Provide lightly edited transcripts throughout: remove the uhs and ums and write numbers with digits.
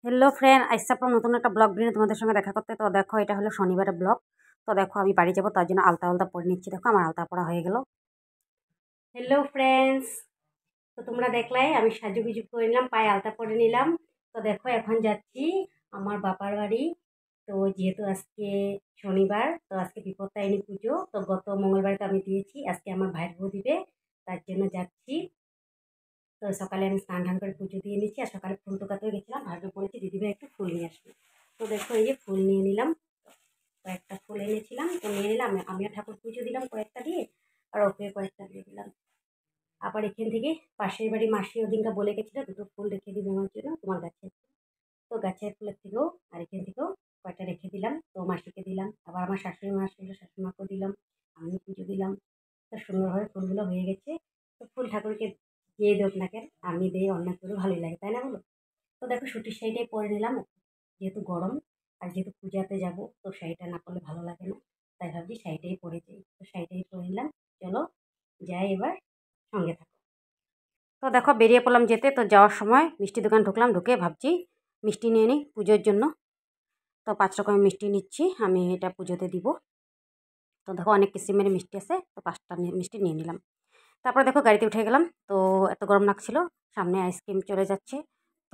Hello friend, আইসা আপনার নতুন একটা ব্লগ ভিডিও তোমাদের সঙ্গে দেখা করতে। তো দেখো, এটা হলো শনিবারের ব্লগ। তো দেখো, আমি বাড়ি যাবো, তার জন্য আলতা পরে নিচ্ছি। দেখো, আমার আলতা পরা হয়ে গেল। হ্যালো ফ্রেন্ডস, তো তোমরা দেখলাই আমি সাজুগুজু করে নিলাম, পায়ে আলতা পরে নিলাম। তো দেখো, এখন যাচ্ছি আমার বাবার বাড়ি। তো যেহেতু আজকে শনিবার, তো আজকে বিপত্তারিণী পুজো। তো গত মঙ্গলবার তো আমি দিয়েছি, আজকে আমার ভাইয়ের বউ দিবে, তার জন্য যাচ্ছি। তো সকালে আমি স্নান ধান করে পুজো দিয়ে নিচ্ছি, আর সকালে ফুল টোকাতেও গেছিলাম। ভাগ্য বলেছি দিদিভাই একটু ফুল নিয়ে আসবে। তো দেখো, এই যে ফুল নিয়ে নিলাম, কয়েকটা ফুল এনেছিলাম, তো নিয়ে নিলাম। আমিও ঠাকুর পুজো দিলাম কয়েকটা দিয়ে, আর ওকে কয়েকটা দিয়ে দিলাম। আবার এখান থেকে পাশের বাড়ি মাসি ওদিনটা বলে গেছিলো দুটো ফুল রেখে দিবে আমার জন্য তোমার গাছে। তো গাছের ফুলের থেকেও আর এখান থেকেও কয়েকটা রেখে দিলাম, তো মাসিকে দিলাম। আবার আমার শাশুড়ি মা আসলে শাশুড়িমাকেও দিলাম, আমি পুজো দিলাম। তো সুন্দরভাবে ফুলগুলো হয়ে গেছে। তো ফুল ঠাকুরকে দিয়ে দেব না কেন, আমি দিয়ে অন্য করে ভালোই লাগে, তাই না বলো? তো দেখো, সুতির শাড়িটাই পরে নিলাম, যেহেতু গরম, আর যেহেতু পূজাতে যাব, তো শাড়িটা না পরলে ভালো লাগে না। তাই ভাবছি শাড়িটাই পরে যাই। তো শাড়িটাই পরে নিলাম। চলো যাই এবার, সঙ্গে থাকো। তো দেখো, বেরিয়ে পড়লাম যেতে। তো যাওয়ার সময় মিষ্টি দোকান ঢুকলাম, ঢুকে ভাবছি মিষ্টি নিয়ে নিই পুজোর জন্য। তো 5 রকমের মিষ্টি নিচ্ছি, আমি এটা পুজোতে দিব। তো দেখো, অনেক কিসিমের মিষ্টি আছে, তো 5টা মিষ্টি নিয়ে নিলাম। তারপরে দেখো, গাড়িতে উঠে গেলাম। তো এত গরম লাগছিল, সামনে আইসক্রিম চলে যাচ্ছে।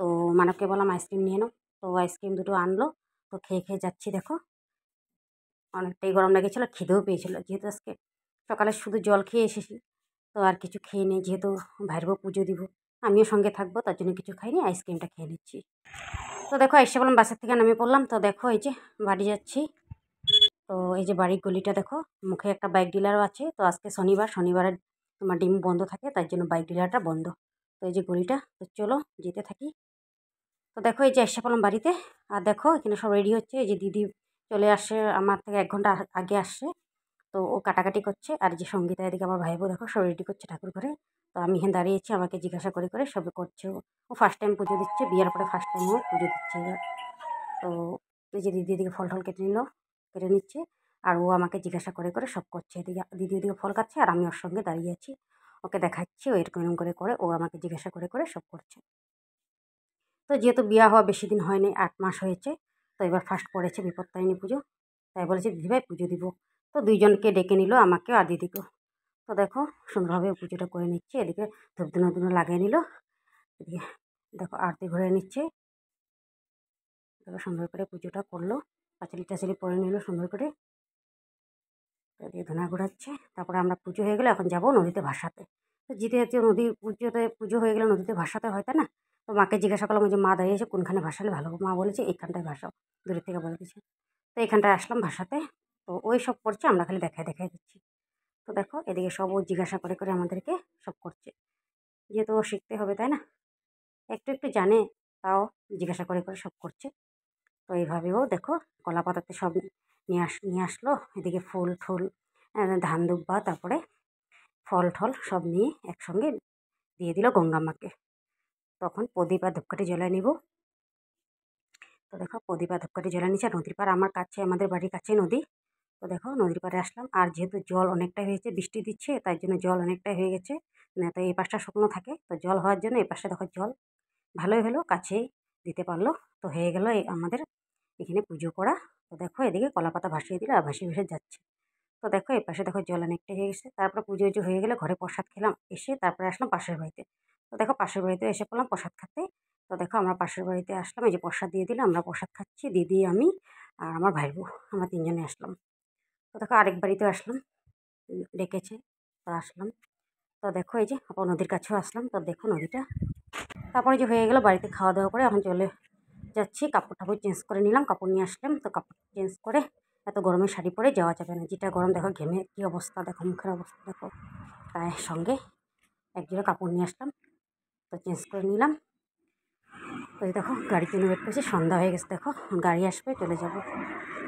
তো মানবকে বললাম আইসক্রিম নিয়ে নাও। তো আইসক্রিম দুটো আনলো। তো খেয়ে খেয়ে যাচ্ছি। দেখো, অনেকটাই গরম লেগেছিলো, খিদেও পেয়েছিল। যেহেতু আজকে সকালে শুধু জল খেয়ে এসেছি, তো আর কিছু খেয়ে নেই। যেহেতু ভাইয়ের বউ পুজো দিব, আমিও সঙ্গে থাকবো, তার জন্য কিছু খাইনি, আইসক্রিমটা খেয়ে নিচ্ছি। তো দেখো, এসে বললাম, বাসের থেকে নেমে পড়লাম। তো দেখো, এই যে বাড়ি যাচ্ছি। তো এই যে বাড়ির গলিটা দেখো, মুখে একটা বাইক ডিলারও আছে। তো আজকে শনিবার, শনিবারে তোমার ডিম বন্ধ থাকে, তার জন্য বাইক ডিলারটা বন্ধ। তো এই যে গলিটা, তো চলো যেতে থাকি। তো দেখো, এই যে এসে পড়লাম বাড়িতে। আর দেখো, এখানে সব রেডি হচ্ছে। এই যে দিদি চলে আসে, আমার থেকে 1 ঘন্টা আগে আসছে। তো ও কাটাকাটি করছে। আর যে সঙ্গীতা, এদিকে আমার ভাই বউ দেখো সব রেডি করছে ঠাকুর ঘরে। তো আমি এখানে দাঁড়িয়েছি, আমাকে জিজ্ঞাসা করে করে সব করছে। ও ফার্স্ট টাইম পুজো দিচ্ছে, বিয়ের পরে ফার্স্ট টাইম ও পুজো দিচ্ছে এবার। তো এই যে দিদি এদিকে ফল টল কেটে নিল, কেটে নিচ্ছে। আর ও আমাকে জিজ্ঞাসা করে করে সব করছে। এদিকে দিদি এদিকে ফল কাটছে, আর আমি ওর সঙ্গে দাঁড়িয়ে আছি, ওকে দেখাচ্ছি। ও এরকম এরকম করে করে ও আমাকে জিজ্ঞাসা করে করে সব করছে। তো যেহেতু বিয়ে হওয়া বেশি দিন হয়নি, 8 মাস হয়েছে। তো এবার ফার্স্ট পড়েছে বিপত্তারিণী পুজো, তাই বলেছে দিদিভাই পুজো দিব। তো দুইজনকে ডেকে নিল, আমাকেও আর দিদিকেও। তো দেখো, সুন্দরভাবে পুজোটা করে নিচ্ছে। এদিকে ধূপধুনো ধুনো লাগিয়ে নিল, এদিকে দেখো আরতি ঘুরে নিচ্ছে। দেখো, সুন্দর করে পুজোটা করলো, পাঁচালি টাচালি পরে নিল সুন্দর করে। এদিকে ধুনা ঘোরাচ্ছে। তারপরে আমরা পুজো হয়ে গেলে এখন যাব নদীতে ভাসাতে। তো যেতে নদী পুজো হয়ে গেলে নদীতে ভাসাতে হয়, তাই না? তো মাকে জিজ্ঞাসা করলাম, যে মা দাঁড়িয়েছে, কোনখানে ভাসালে ভালো হবে? মা বলেছে এইখানটায় ভাসাও, দূরের থেকে বলে দিয়েছে। তো এখানটায় আসলাম ভাসাতে। তো ওই সব করছে, আমরা খালি দেখায় দেখায় দিচ্ছি। তো দেখো, এদিকে সব ও জিজ্ঞাসা করে করে আমাদেরকে সব করছে, যেহেতু ও শিখতে হবে, তাই না? একটু একটু জানে, তাও জিজ্ঞাসা করে করে সব করছে। তো এইভাবেও দেখো, কলা পাতাতে সব নিয়ে আসলো। এদিকে ফুল ঠুল, ধান দুব্বা, তারপরে ফল ঠল সব নিয়ে একসঙ্গে দিয়ে দিল গঙ্গামাকে। তখন প্রদীপ আর ধূপকাঠি জ্বালায় নিব। তো দেখো, প্রদীপ আর ধূপকাঠি জ্বালায় নিচ্ছে। আর নদীর পাড় আমার কাছে, আমাদের বাড়ির কাছেই নদী। তো দেখো, নদীর পাড়ে আসলাম। আর যেহেতু জল অনেকটাই হয়েছে, বৃষ্টি দিচ্ছে, তাই জন্য জল অনেকটাই হয়ে গেছে। না তো এই পাশটা শুকনো থাকে, তো জল হওয়ার জন্য এই পাশটা দেখো জল ভালোই হলো, কাছেই দিতে পারলো। তো হয়ে গেল এই আমাদের এখানে পুজো করা। তো দেখো, এদিকে কলা পাতা ভাসিয়ে দিল, আর ভাসিয়ে ভেসে যাচ্ছে। তো দেখো, এই পাশে দেখো জল অনেকটা হয়ে গেছে। তারপরে পুজো উজো হয়ে গেলে ঘরে প্রসাদ খেলাম, এসে তারপরে আসলাম পাশের বাড়িতে। তো দেখো, পাশের বাড়িতে এসে পড়লাম প্রসাদ খেতে। তো দেখো, আমরা পাশের বাড়িতে আসলাম, এই যে প্রসাদ দিয়ে দিলাম, আমরা প্রসাদ খাচ্ছি, দিদি, আমি, আর আমার ভাই বউ, আমরা 3 জনে আসলাম। তো দেখো, আরেক বাড়িতেও আসলাম, ডেকেছে, তো আসলাম। তো দেখো, এই যে আবার নদীর কাছেও আসলাম। তো দেখো নদীটা, তারপরে যে হয়ে গেল, বাড়িতে খাওয়া দাওয়া করে এখন চলে যাচ্ছি। কাপড় টাপড় চেঞ্জ করে নিলাম, কাপড় নিয়ে আসলাম। তো কাপড় চেঞ্জ করে, এত গরমে শাড়ি পরে যাওয়া যাবে না, যেটা গরম দেখো, ঘেমে কী অবস্থা দেখো, মুখের অবস্থা দেখো। তাই সঙ্গে একজোড়া কাপড় নিয়ে আসলাম। তো চেঞ্জ করে নিলাম। তো দেখো, গাড়ির জন্য ওয়েট করছি, সন্ধ্যা হয়ে গেছে। দেখো, গাড়ি আসবে, চলে যাব।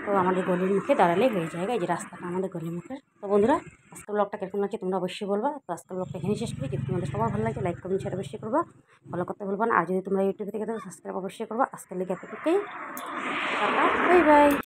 তো আমাদের গলির মুখে দাঁড়ালেই হয়ে যায়, এই যে রাস্তাটা আমাদের গলির মুখের। তো বন্ধুরা, আজকের ব্লগটা কিরকম লাগছে তোমরা অবশ্যই বলবা। তো আজকের ব্লগটা এখানেই শেষ করি। যদি তোমাদের সবার ভালো লাগে, লাইক কমেন্ট শেয়ার অবশ্যই করবা, ফলো করতে ভুলবা না। আর যদি তোমরা ইউটিউব থেকে দেখো, সাবস্ক্রাইব অবশ্যই করবা। আজকের লিগে এতটুকুই, টাটা, বাই বাই।